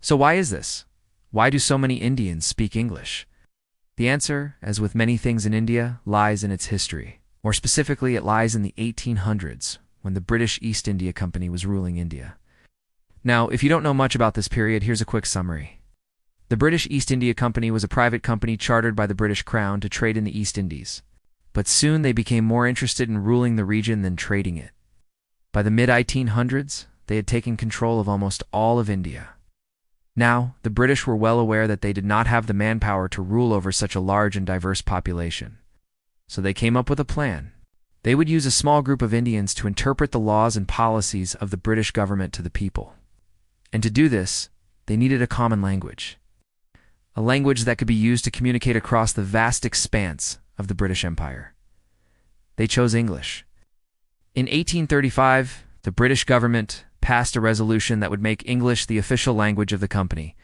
So why is this? Why do so many Indians speak English? The answer, as with many things in India, lies in its history. More specifically, it lies in the 1800s, when the British East India Company was ruling India. Now, if you don't know much about this period, here's a quick summary. The British East India Company was a private company chartered by the British Crown to trade in the East Indies. But soon they became more interested in ruling the region than trading it. By the mid-1800s, they had taken control of almost all of India. Now, the British were well aware that they did not have the manpower to rule over such a large and diverse population. So they came up with a plan. They would use a small group of Indians to interpret the laws and policies of the British government to the people. And to do this, they needed a common language. A language that could be used to communicate across the vast expanse of the British Empire. They chose English. In 1835, the British government passed a resolution that would make English the official language of the company.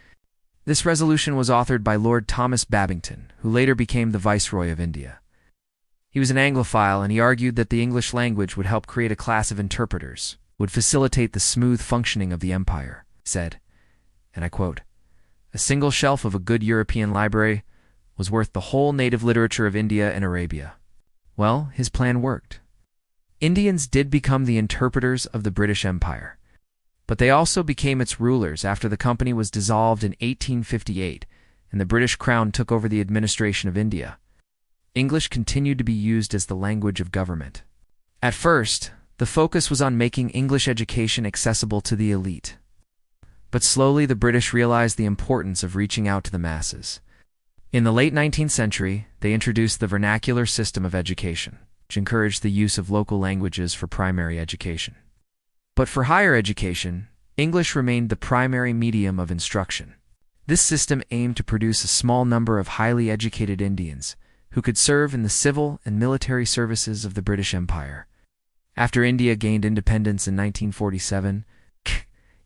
This resolution was authored by Lord Thomas Babington, who later became the Viceroy of India. He was an Anglophile, and he argued that the English language would help create a class of interpreters, would facilitate the smooth functioning of the empire. He said, and I quote, "A single shelf of a good European library was worth the whole native literature of India and Arabia." Well, his plan worked. Indians did become the interpreters of the British Empire, but they also became its rulers after the company was dissolved in 1858 and the British Crown took over the administration of India. English continued to be used as the language of government. At first, the focus was on making English education accessible to the elite. But slowly the British realized the importance of reaching out to the masses. In the late 19th century, they introduced the vernacular system of education, which encouraged the use of local languages for primary education. But for higher education, English remained the primary medium of instruction. This system aimed to produce a small number of highly educated Indians who could serve in the civil and military services of the British Empire. After India gained independence in 1947,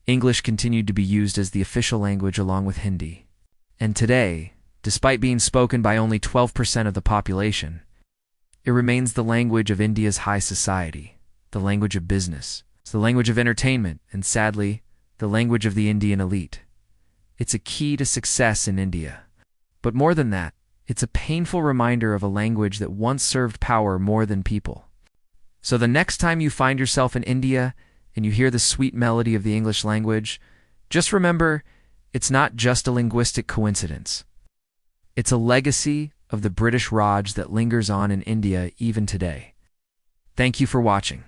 English continued to be used as the official language along with Hindi. And today, despite being spoken by only 12% of the population, it remains the language of India's high society, the language of business, the language of entertainment, and sadly, the language of the Indian elite. It's a key to success in India. But more than that, it's a painful reminder of a language that once served power more than people. So the next time you find yourself in India and you hear the sweet melody of the English language, just remember, it's not just a linguistic coincidence. It's a legacy of the British Raj that lingers on in India even today. Thank you for watching.